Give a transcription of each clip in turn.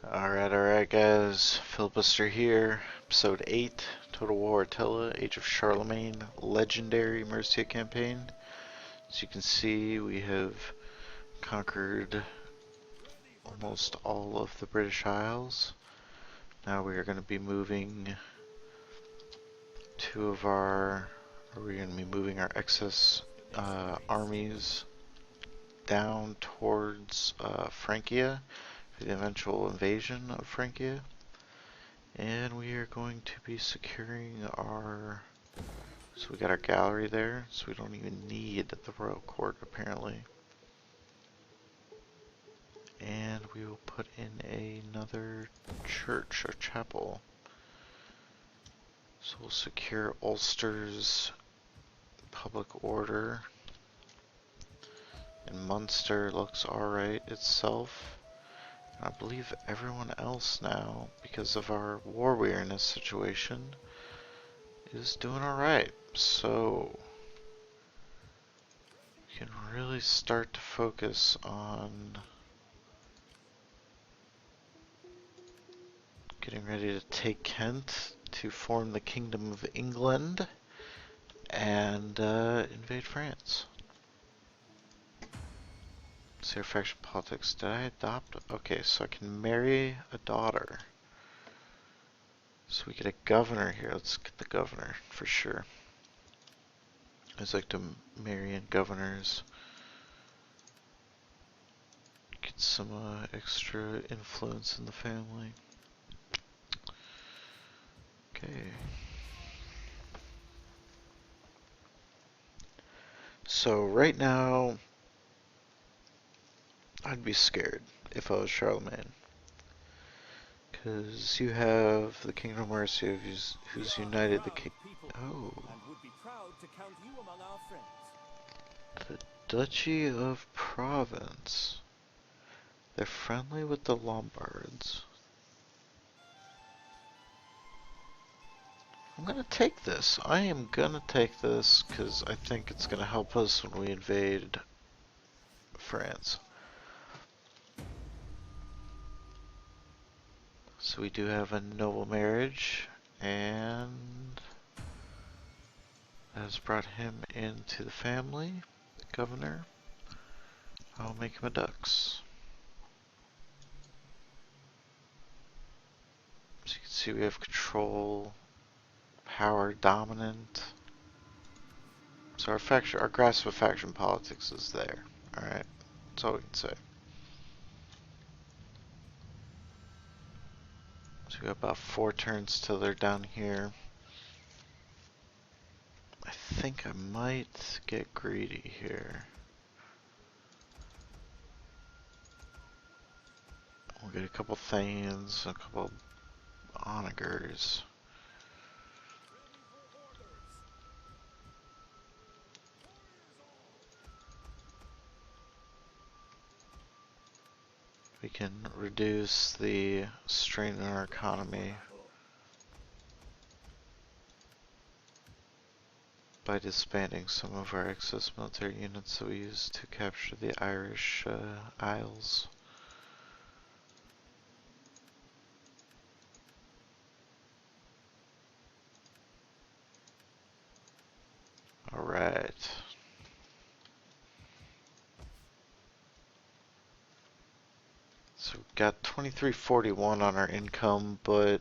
Alright guys, Filibuster here, episode 8, Total War Attila, Age of Charlemagne, Legendary Mercia campaign. As you can see, we have conquered almost all of the British Isles. Now we are going to be moving our excess armies down towards Francia for the eventual invasion of Francia. And we are going to be securing so we got our gallery there, so we don't even need the royal court apparently. And we will put in another church or chapel. So we'll secure Ulster's public order. And Munster looks alright itself. I believe everyone else now, because of our war weariness situation, is doing alright. So we can really start to focus on getting ready to take Kent to form the Kingdom of England and invade France. See our faction politics. Did I adopt? Okay, so I can marry a daughter. So we get a governor here. Let's get the governor for sure. I always like to marry in governors. Get some extra influence in the family. Okay. So right now, I'd be scared if I was Charlemagne. Because you have the Kingdom of Mercia who's united the king. Oh. The Duchy of Provence. They're friendly with the Lombards. I'm gonna take this. I am gonna take this because I think it's gonna help us when we invade France. So we do have a noble marriage, and that has brought him into the family, the governor. I'll make him a dux. So you can see we have control, power dominant. So our grasp of faction politics is there. Alright, that's all we can say. So we got about 4 turns till they're down here. I think I might get greedy here. We'll get a couple Thanes, a couple Onagers. We can reduce the strain in our economy by disbanding some of our excess military units that we use to capture the Irish Isles. Alright. So we've got 2341 on our income, but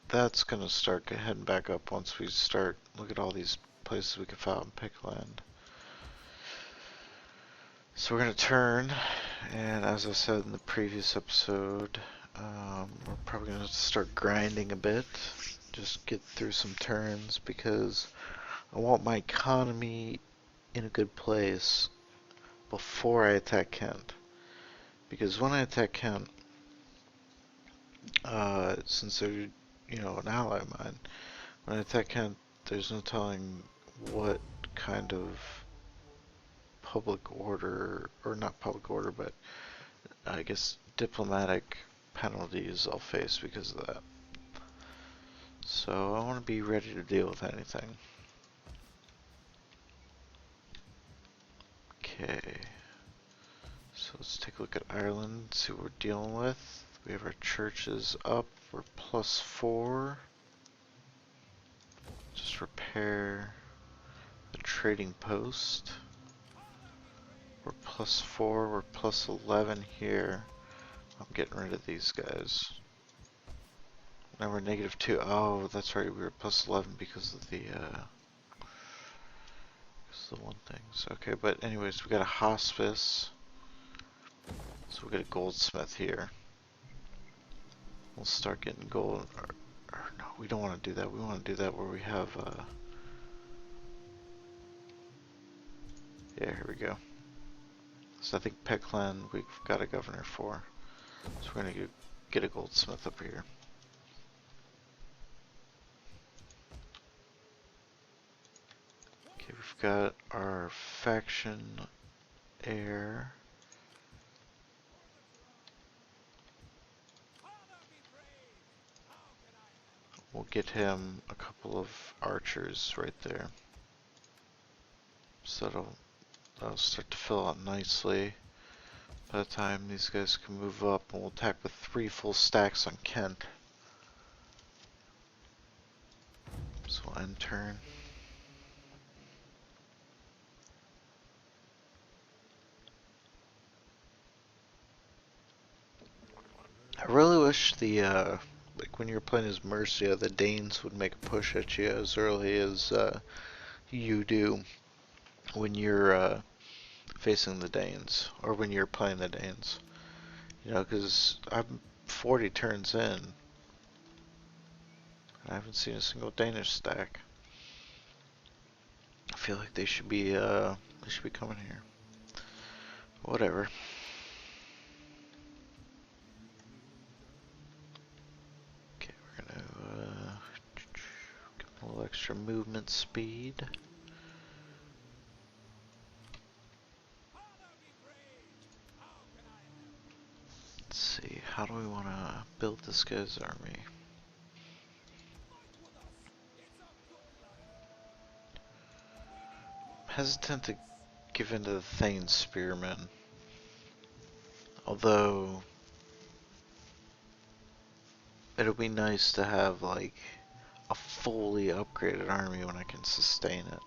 that's gonna start heading back up once we start look at all these places we can file and pick land. So we're gonna turn, and as I said in the previous episode, we're probably gonna start grinding a bit, just get through some turns, because I want my economy in a good place before I attack Kent. Because when I attack Kent, since they're, an ally of mine, when I attack Kent, there's no telling what kind of public order, or not public order, but I guess diplomatic penalties I'll face because of that. So I want to be ready to deal with anything. Okay. So let's take a look at Ireland, see what we're dealing with. We have our churches up. We're +4. Just repair the trading post. We're +4. We're +11 here. I'm getting rid of these guys. Now we're -2. Oh, that's right. We were +11 because of the one things. Okay, but anyways, we got a hospice. So we got a goldsmith here. We'll start getting gold. Or no, we don't want to do that. We want to do that where we have yeah, here we go. So I think Peckland we've got a governor for. So we're gonna get a goldsmith up here. Okay, we've got our faction heir. We'll get him a couple of archers right there. So that'll start to fill out nicely. By the time these guys can move up, and we'll attack with 3 full stacks on Kent. So we'll end turn. I really wish the like when you're playing as Mercia, the Danes would make a push at you as early as you do when you're facing the Danes, or when you're playing the Danes. You know, because I'm 40 turns in, and I haven't seen a single Danish stack. I feel like they should be coming here. Whatever. Okay, we're gonna get a little extra movement speed. Let's see, how do we want to build this guy's army? I'm hesitant to give in to the Thane Spearmen. Although, it'll be nice to have like a fully upgraded army when I can sustain it.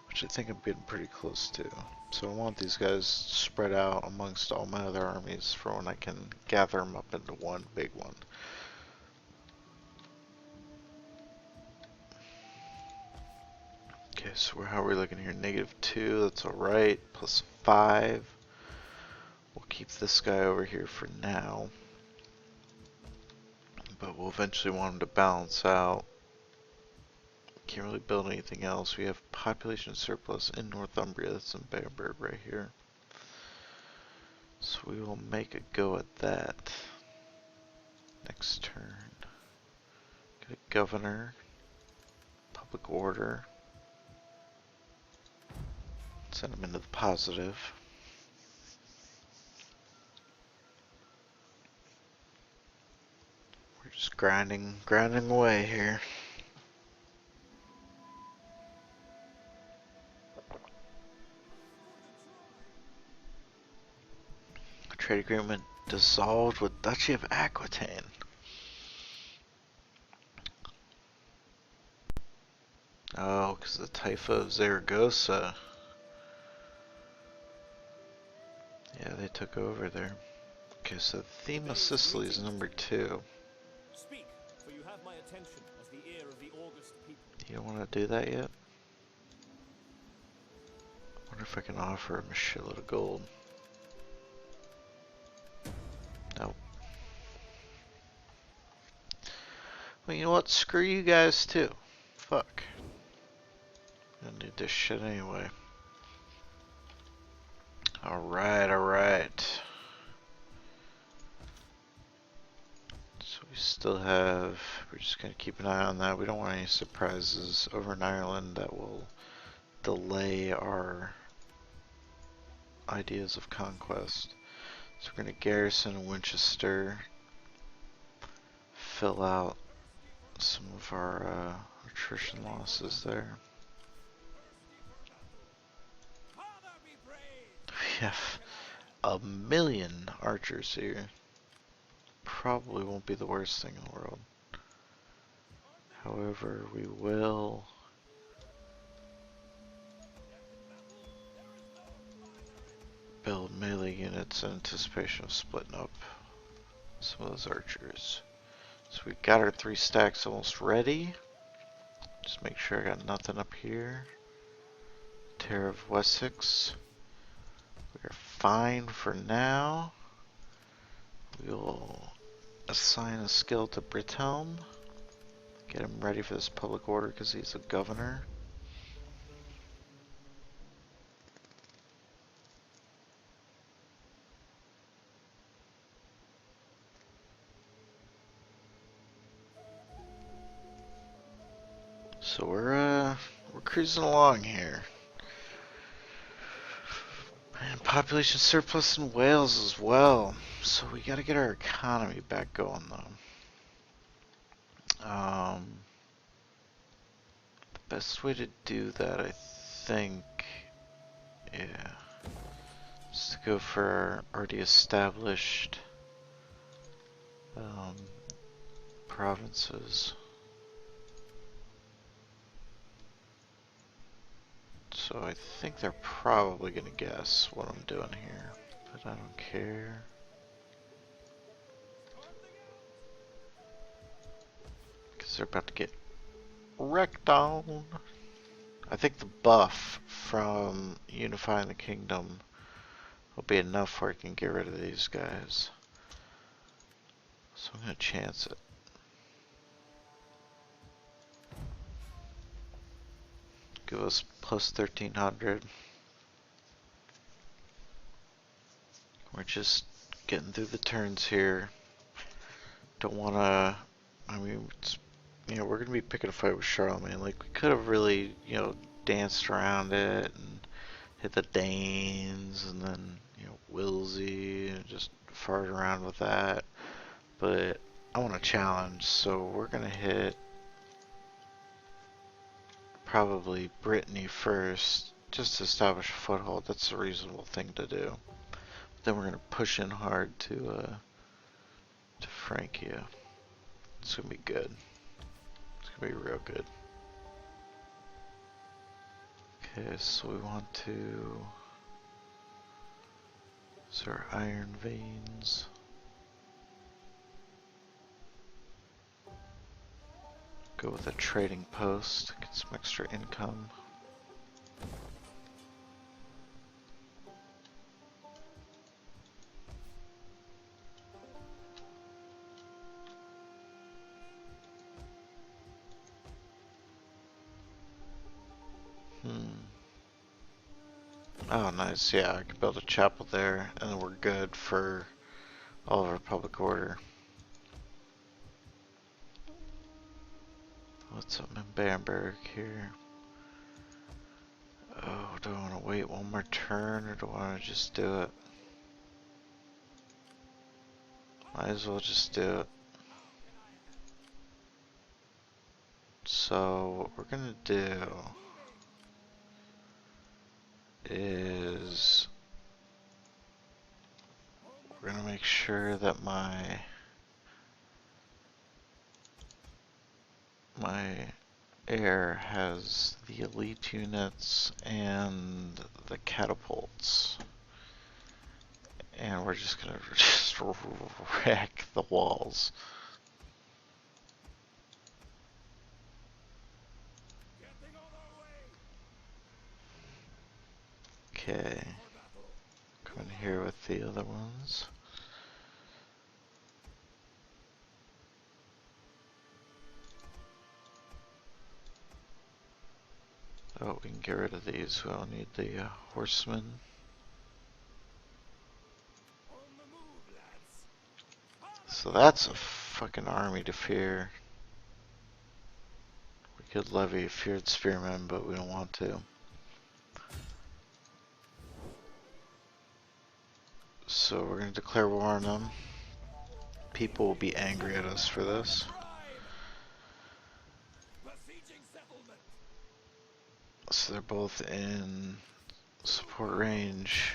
Which I think I'm getting pretty close to. So I want these guys spread out amongst all my other armies for when I can gather them up into one big one. Okay, so how are we looking here? -2, that's alright. +5. We'll keep this guy over here for now. But we'll eventually want him to balance out. Can't really build anything else. We have population surplus in Northumbria. That's in Bamberg right here. So we will make a go at that. Next turn. Get a governor. Public order. Send him into the positive. We're just grinding away here. Trade agreement dissolved with Duchy of Aquitaine. Oh, because the Taifa of Zaragoza. Yeah, they took over there. Okay, so theme of Sicily is #2. Speak, for you have my attention as the ear of the august people. You don't want to do that yet? I wonder if I can offer him a shitload of gold. Nope. Well, you know what? Screw you guys too. Fuck. I don't need this shit anyway. Alright, alright. So we still have, we're just gonna keep an eye on that. We don't want any surprises over in Ireland that will delay our ideas of conquest. So we're gonna garrison Winchester, fill out some of our attrition losses there. We have 1,000,000 archers here. probably won't be the worst thing in the world. However, we will build melee units in anticipation of splitting up some of those archers. So we've got our 3 stacks almost ready. Just make sure I got nothing up here. Terror of Wessex. We're fine for now. We'll assign a skill to Brittany. Get him ready for this public order because he's a governor. So we're cruising along here. And population surplus in Wales as well. So we gotta get our economy back going though. The best way to do that, I think, yeah, is to go for our already established provinces. So I think they're probably gonna guess what I'm doing here, but I don't care. Because they're about to get wrecked on. I think the buff from unifying the kingdom will be enough where I can get rid of these guys. So I'm gonna chance it. Give us plus 1300. We're just getting through the turns here. Don't wanna, I mean, it's, you know, we're gonna be picking a fight with Charlemagne. Like, we could have really, you know, danced around it and hit the Danes and then, you know, Wilsey and just fart around with that. But I want a challenge, so we're gonna hit probably Brittany first, just to establish a foothold. That's a reasonable thing to do. Then we're gonna push in hard to Francia. It's gonna be good. It's gonna be real good. Okay, so we want to. So our iron veins. Go with a trading post, get some extra income. Oh, nice. Yeah, I can build a chapel there, and then we're good for all of our public order. What's up in Bamberg here? Oh, do I want to wait one more turn, or do I want to just do it? Might as well just do it. So, what we're gonna do is we're gonna make sure that my heir has the elite units and the catapults. And we're just gonna just wreck the walls. Okay. Come in here with the other ones. Oh, we can get rid of these. We don't need the horsemen. So that's a fucking army to fear. We could levy feared spearmen, but we don't want to. So we're gonna declare war on them. People will be angry at us for this. So they're both in support range.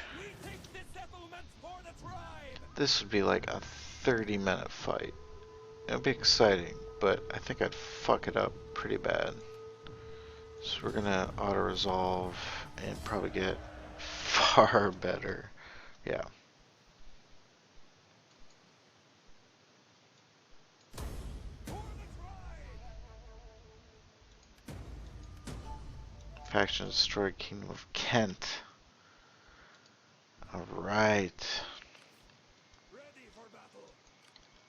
This would be like a 30-minute fight. It'll be exciting, but I think I'd fuck it up pretty bad. So we're gonna auto-resolve and probably get far better. Yeah. Faction destroyed Kingdom of Kent. Alright.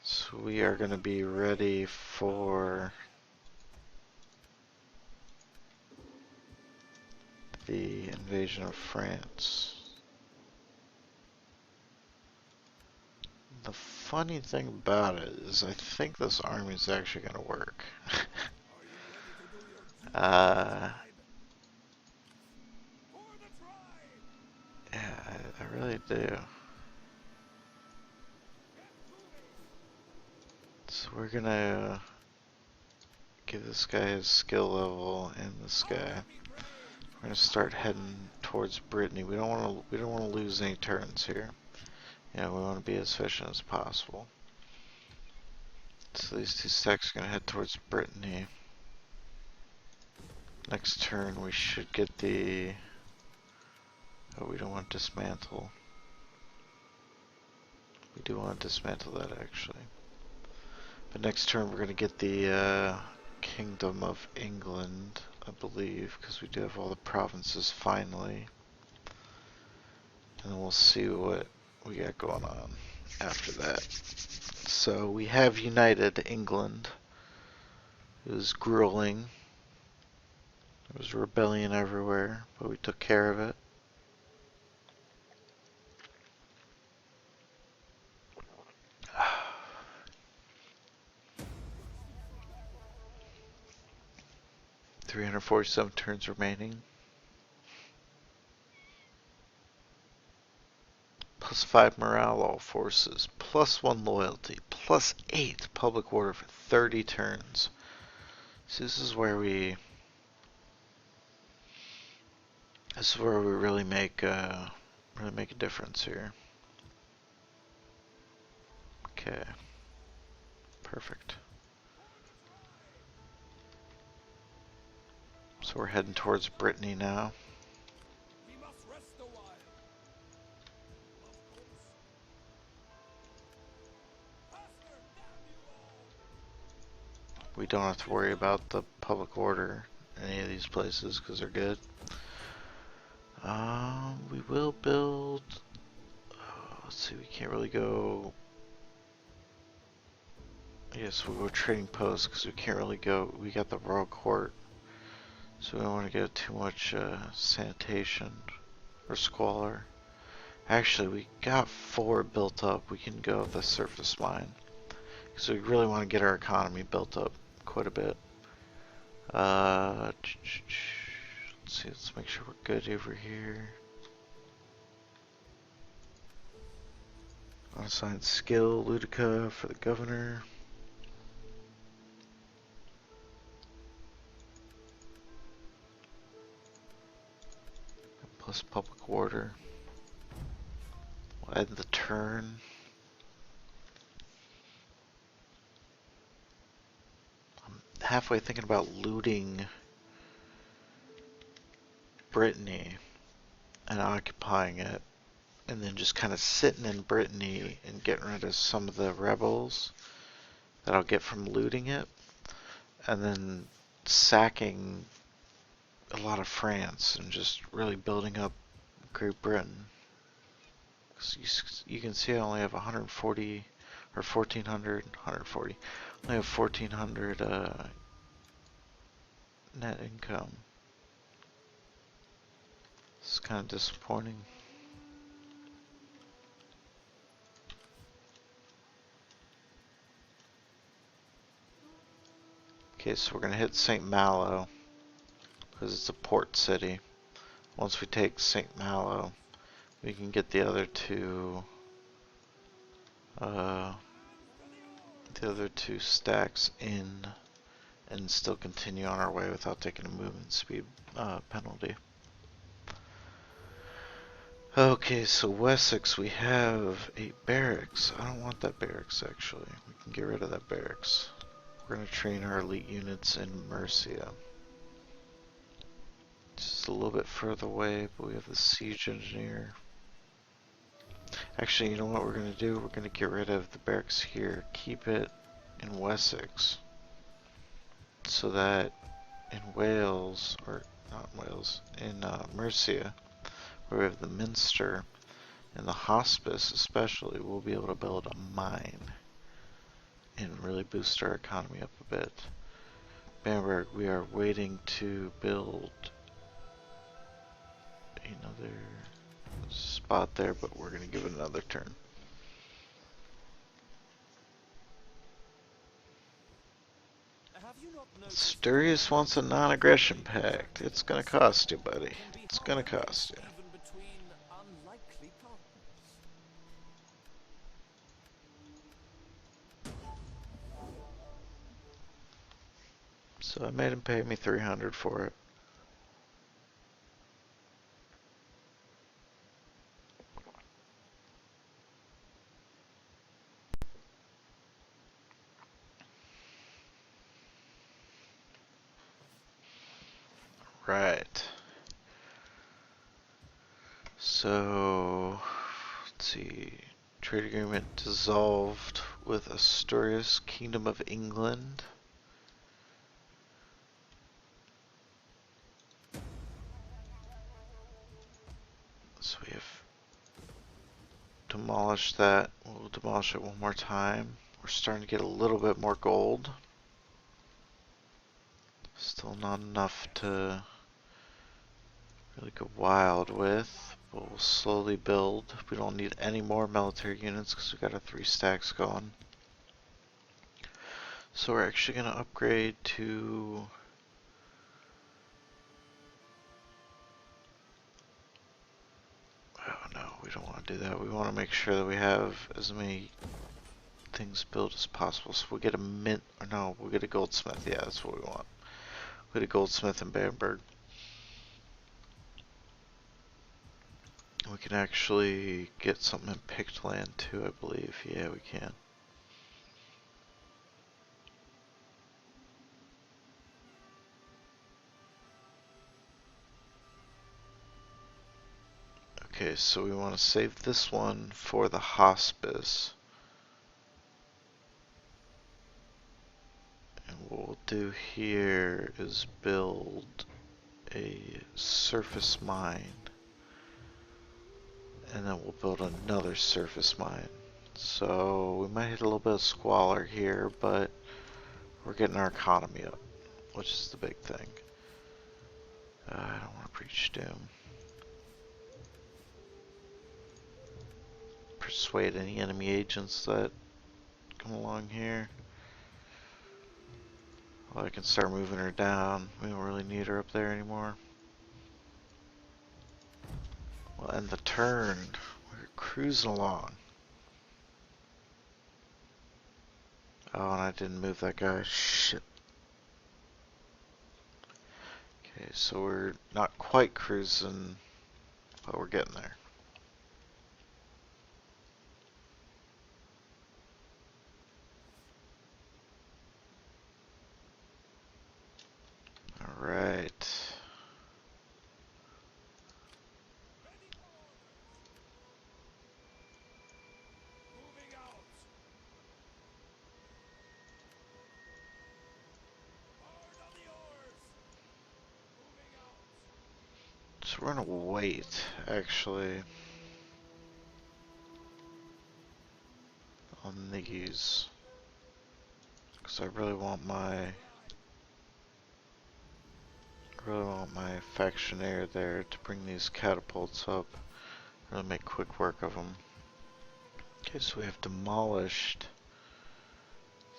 So we are gonna be ready for the invasion of France. The funny thing about it is I think this army is actually going to work. uh, yeah, I really do. So we're going to give this guy his skill level and this guy. We're going to start heading towards Brittany. We don't want to lose any turns here. You know, we want to be as efficient as possible. So these two stacks are going to head towards Brittany. Next turn we should get the... Oh, we don't want to dismantle. We do want to dismantle that actually. But next turn we're going to get the Kingdom of England, I believe, because we do have all the provinces finally. And then we'll see what we got going on after that. So we have united England. It was grueling. There was rebellion everywhere, but we took care of it. "347 turns remaining. +5 morale all forces, +1 loyalty, +8 public order for 30 turns." So this is where we really make a difference here. Okay. Perfect. So we're heading towards Brittany now. We don't have to worry about the public order in any of these places because they're good. We will build... let's see, we can't really go... Yes, we'll go trading posts because we can't really go... We got the royal court. So we don't want to get too much sanitation or squalor. Actually, we got 4 built up. We can go with the surface mine. So we really want to get our economy built up quite a bit. Let's see, let's make sure we're good over here. Unassigned skill, Ludica for the governor. Plus public order. We'll end the turn. I'm halfway thinking about looting Brittany and occupying it, and then just kind of sitting in Brittany and getting rid of some of the rebels that I'll get from looting it, and then sacking a lot of France and just really building up Great Britain. You can see I only have 140 or 1400, 140. I only have 1400 net income. It's kind of disappointing. Okay, so we're gonna hit St. Malo because it's a port city. Once we take St. Malo, we can get the other two stacks in and still continue on our way without taking a movement speed penalty. Okay, so Wessex, we have a barracks. I don't want that barracks, actually. We can get rid of that barracks. We're going to train our elite units in Mercia. Just a little bit further away, but we have the siege engineer. Actually, you know what we're going to do? We're going to get rid of the barracks here. Keep it in Wessex. So that in Wales, or not Wales, in Mercia, where we have the Minster, and the hospice especially, we'll be able to build a mine and really boost our economy up a bit. Bamberg, we are waiting to build another spot there, but we're going to give it another turn. Sturius wants a non-aggression pact. It's going to cost you, buddy. It's going to cost you. Even between unlikely partners. So I made him pay me 300 for it. Right. So, let's see. Trade agreement dissolved with Asturias, Kingdom of England. So we have demolished that. We'll demolish it one more time. We're starting to get a little bit more gold. Still not enough to really go wild with, but we'll slowly build. We don't need any more military units because we got our 3 stacks going. So we're actually going to upgrade to... Oh no, we don't want to do that. We want to make sure that we have as many things built as possible. So we'll get a mint, or no, we'll get a goldsmith. Yeah, that's what we want. We'll get a goldsmith in Bamberg. We can actually get something in picked land too, I believe. Yeah, we can. Okay, so we want to save this one for the hospice. And what we'll do here is build a surface mine. And then we'll build another surface mine. So we might hit a little bit of squalor here, but we're getting our economy up, which is the big thing. I don't want to preach doom. Persuade any enemy agents that come along here. Well, I can start moving her down. We don't really need her up there anymore. We'll end the turn. We're cruising along. Oh, and I didn't move that guy. Shit. Okay, so we're not quite cruising, but we're getting there. Alright. Moving out. Hard on the oars. Moving out. So we're gonna wait, actually, on these. Because I really want my factionaire there to bring these catapults up. Really make quick work of them. Okay, so we have demolished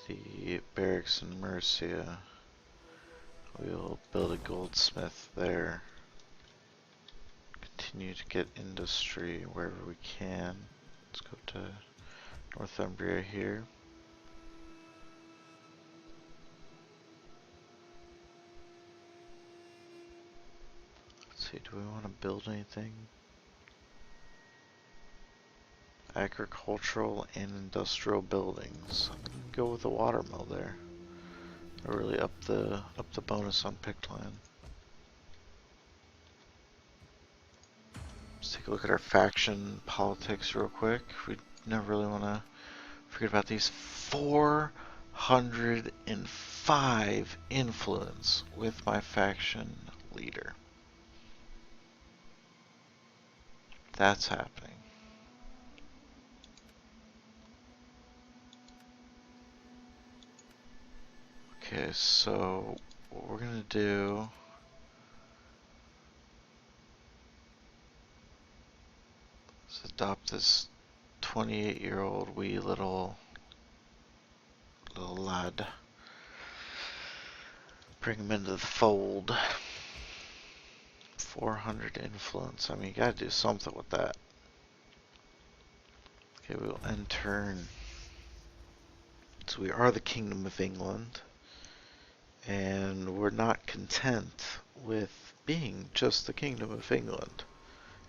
the barracks in Mercia. We'll build a goldsmith there. Continue to get industry wherever we can. Let's go to Northumbria here. Let's see, do we want to build anything? Agricultural and industrial buildings. I'm gonna go with the watermill there. I really up the bonus on picked land. Let's take a look at our faction politics real quick. We never really want to forget about these. 405 influence with my faction leader. That's happening. Okay, so what we're gonna do is adopt this 28-year-old wee little lad. Bring him into the fold. 400 influence. I mean, you gotta do something with that. Okay, we'll end turn. So we are the Kingdom of England. And we're not content with being just the Kingdom of England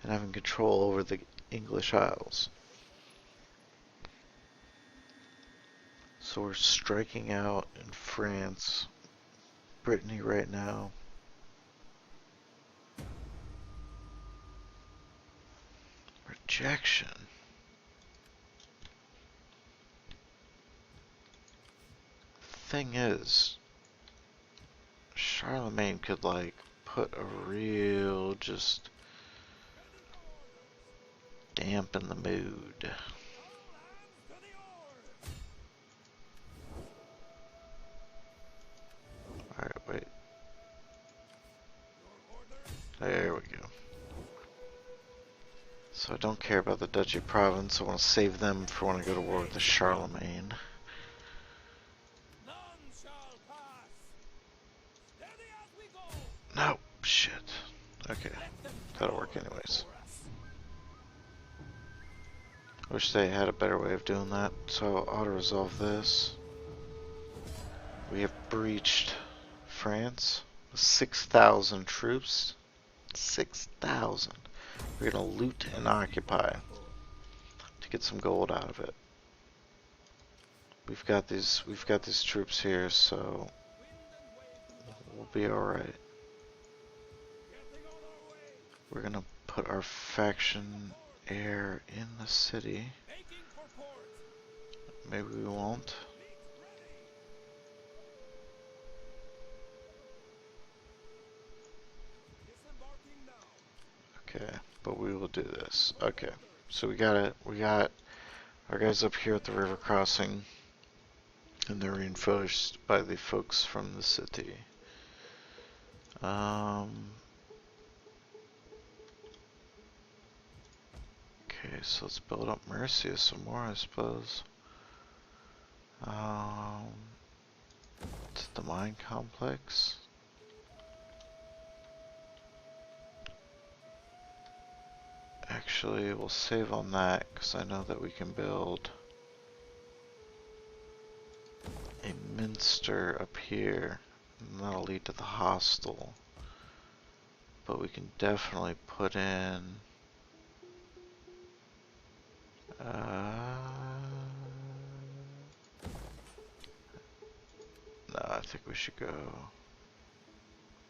and having control over the English Isles. So we're striking out in France, Brittany right now. Rejection. Thing is, Charlemagne could like put a real just dampen the mood. Alright, wait. There we go. So I don't care about the Duchy Province. I want to save them for when I go to war with the Charlemagne. No, shit. Okay, that'll work anyways. Wish they had a better way of doing that. So auto-resolve this. We have breached France with 6,000 troops. 6,000. We're gonna loot and occupy to get some gold out of it. We've got these troops here, so we'll be alright. We're gonna put our faction heir in the city. Maybe we won't. Okay, but we will do this. Okay, so we got our guys up here at the river crossing, and they're reinforced by the folks from the city. Okay, so let's build up Mercia some more, I suppose. It's the mine complex. Actually, we'll save on that because I know that we can build a minster up here, and that'll lead to the hostel. But we can definitely put in no, I think we should go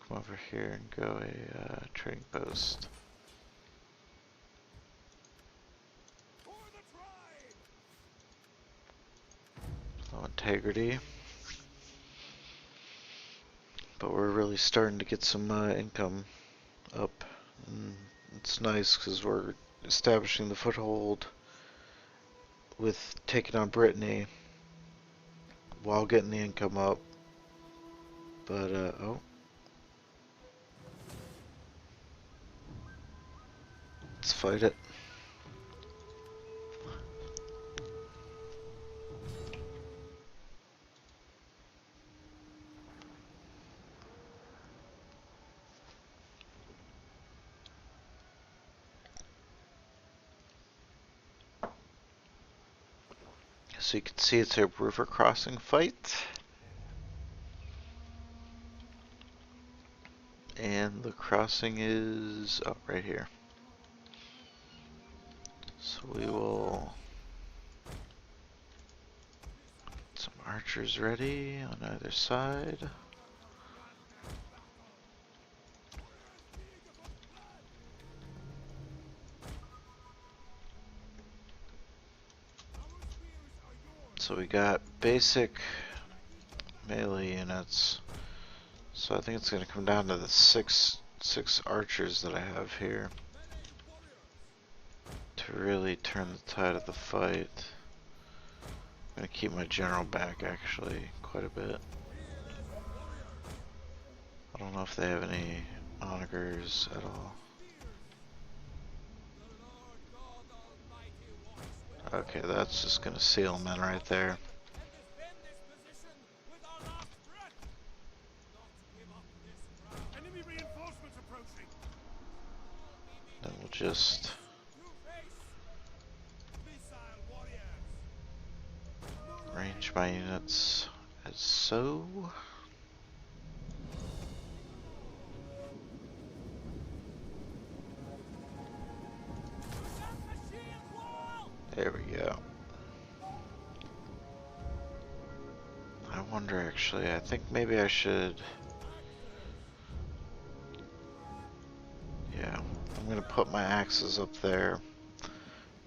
come over here and go a trading post. No integrity. But we're really starting to get some income up. And it's nice because we're establishing the foothold with taking on Brittany while getting the income up. But, oh. Let's fight it. So you can see it's a river crossing fight. And the crossing is right here. So we will Archers ready on either side. So we got basic melee units. So I think it's going to come down to the six archers that I have here to really turn the tide of the fight. I'm going to keep my general back actually quite a bit. I don't know if they have any onagers at all. Okay, that's just going to seal them in right there. Then we'll just range my units as so. There we go. I wonder actually, I think maybe I should. Yeah, I'm gonna put my axes up there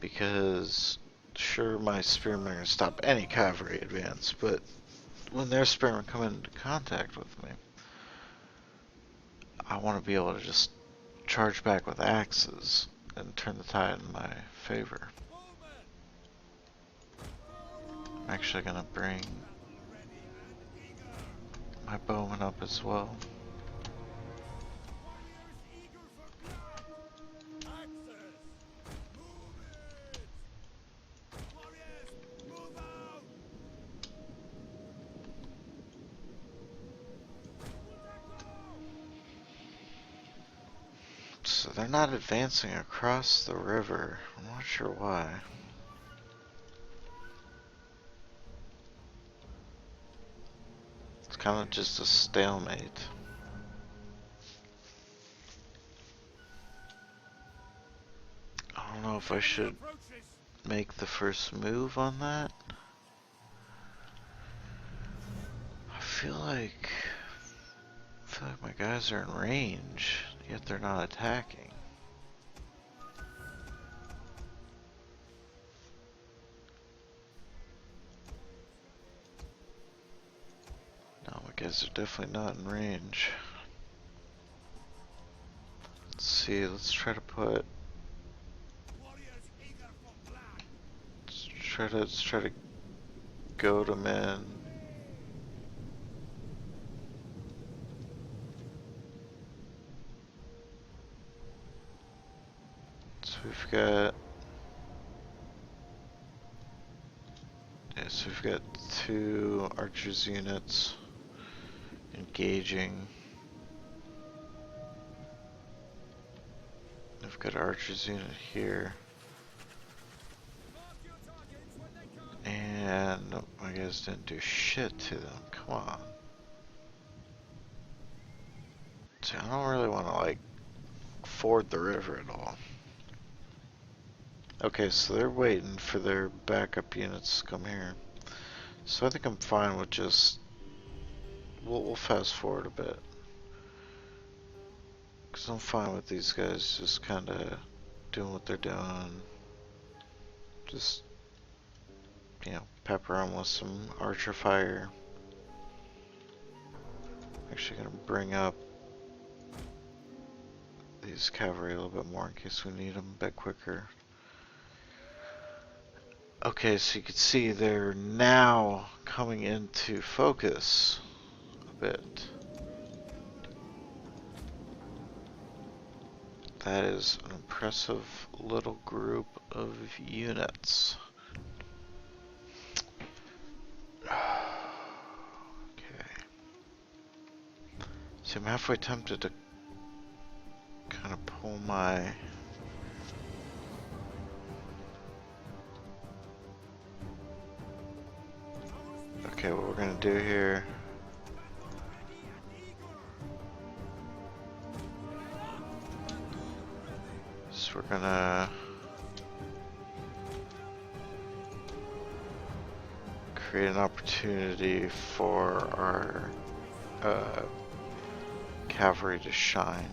because sure my spearmen are gonna stop any cavalry advance, but when their spearmen come into contact with me, I want to be able to just charge back with axes and turn the tide in my favor. I'm actually gonna bring my bowmen up as well. So they're not advancing across the river. I'm not sure why. It's kind of just a stalemate. I don't know if I should make the first move on that. I feel like my guys are in range, yet they're not attacking. No, my guys are definitely not in range. Let's see, let's try to put. Let's try to goad them in. So we've got. Yeah, so we've got 2 archers units engaging. I've got an archers unit here. And nope, my guys didn't do shit to them. Come on. See, I don't really want to like ford the river at all. Okay, so they're waiting for their backup units to come here. So I think I'm fine with just we'll fast forward a bit. Cause I'm fine with these guys just kinda doing what they're doing. Just pepper them with some archer fire. Actually gonna bring up these cavalry a little bit more in case we need them a bit quicker. Okay, so you can see they're now coming into focus a bit. That is an impressive little group of units. See, I'm halfway tempted to kind of pull my... Okay, what we're gonna do here... is we're gonna... create an opportunity opportunity for our cavalry to shine.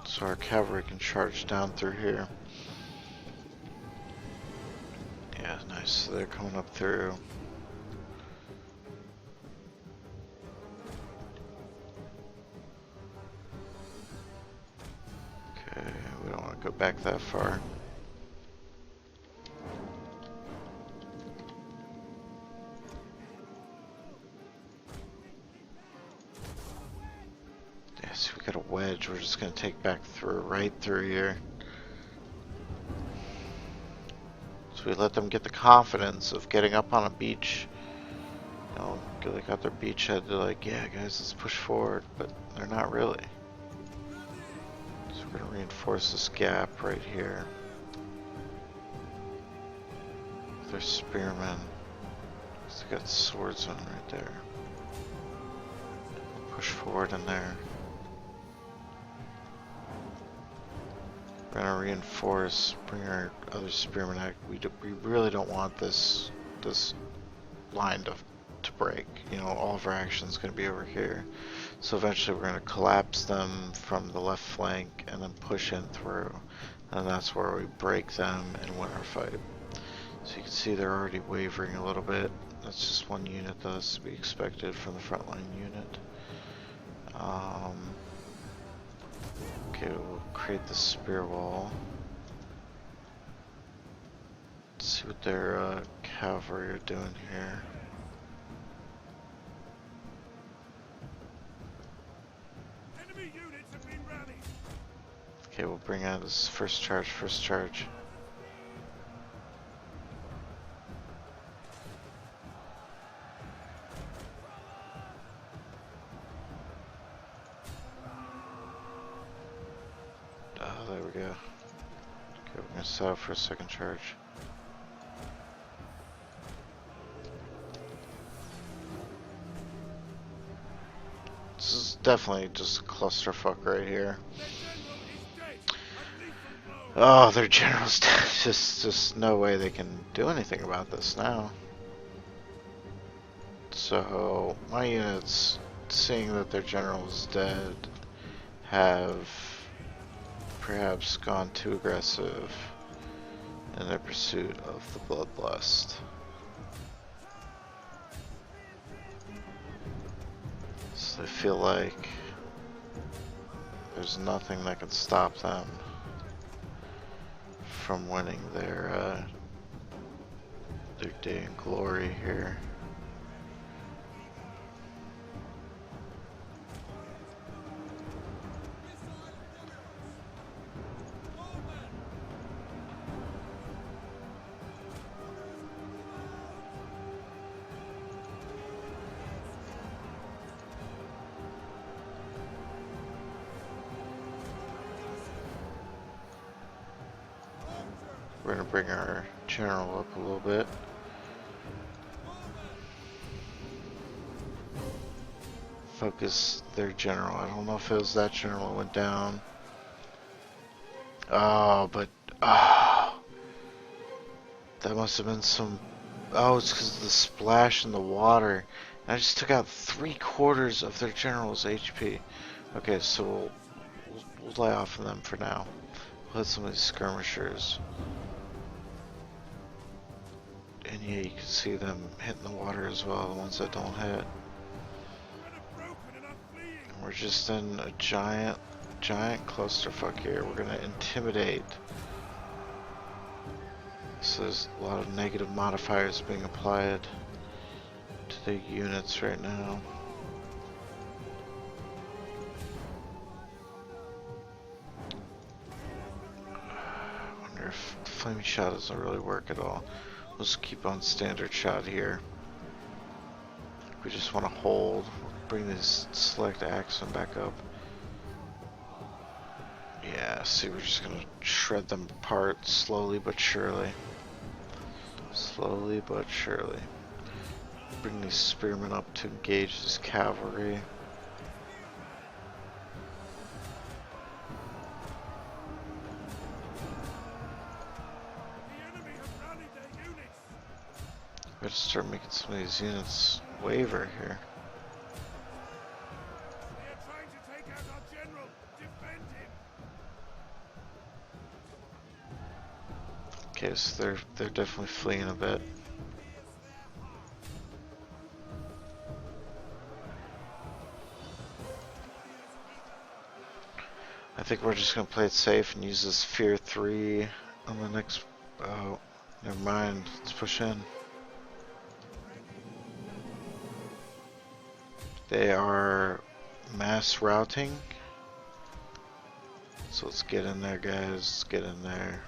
So our cavalry can charge down through here. Yeah, nice. So they're coming up through. Okay, we don't want to go back that far. Yeah, see, we got a wedge. We're just going to take back through, right through here. So we let them get the confidence of getting up on a beach. You know, they got their beachhead. They're like, yeah, guys, let's push forward. But they're not really. So we're going to reinforce this gap right here. Their spearmen. So they got swords on right there. Push forward in there. We're gonna reinforce, bring our other spearmen out. We really don't want this line to break. You know, all of our action's gonna be over here. So eventually we're gonna collapse them from the left flank and then push in through. And that's where we break them and win our fight. So you can see they're already wavering a little bit. That's just one unit that's to be expected from the frontline unit. Okay, we'll create the spear wall. Let's see what their cavalry are doing here. Enemy units have been rallied. Okay, we'll bring out this first charge, Oh, there we go. Okay, we're gonna set up for a second charge. This is definitely just a clusterfuck right here. Oh, their general's dead. Just no way they can do anything about this now. So my units, seeing that their general is dead, have perhaps gone too aggressive in their pursuit of the bloodlust. So they feel like there's nothing that can stop them from winning their day in glory here. We're gonna bring our general up a little bit. Focus their general. I don't know if it was that general that went down. Oh, but that must have been some. Oh, it's because of the splash in the water. And I just took out 3/4 of their general's HP. Okay, so we'll lay off of them for now. We'll hit some of these skirmishers. And yeah, you can see them hitting the water as well, the ones that don't hit. And we're just in a giant clusterfuck here. We're gonna intimidate. So there's a lot of negative modifiers being applied to the units right now. I wonder if flaming shot doesn't really work at all. We'll just keep on standard shot here. We just want to hold. Bring this select axon back up. Yeah, see, we're just gonna shred them apart slowly but surely. Slowly but surely. bring these spearmen up to engage this cavalry. We gotta start making some of these units waver here. They are trying to take out our general. Defend him. Okay, so they're definitely fleeing a bit. I think we're just gonna play it safe and use this Fear 3 on the next. Oh, never mind. Let's push in. They are mass routing. So let's get in there, guys. Let's get in there.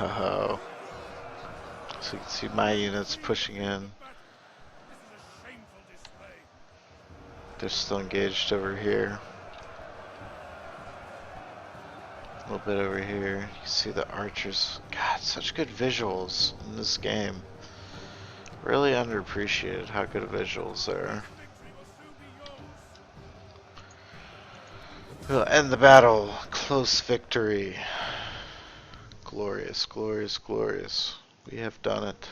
Oh. So you can see my units pushing in. They're still engaged over here. A little bit over here. You can see the archers. God, such good visuals in this game. Really underappreciated how good visuals are. We'll end the battle. Close victory. Glorious, glorious, glorious. We have done it.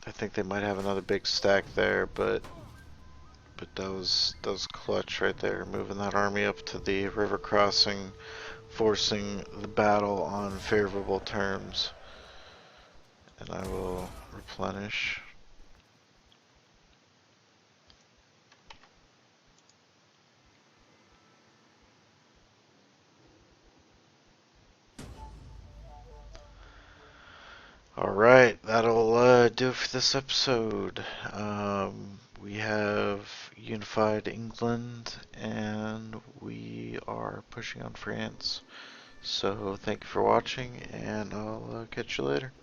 I think they might have another big stack there, but that was clutch right there. Moving that army up to the river crossing, forcing the battle on favorable terms. And I will replenish. Alright, that'll do it for this episode. We have unified England and we are pushing on France. So thank you for watching and I'll catch you later.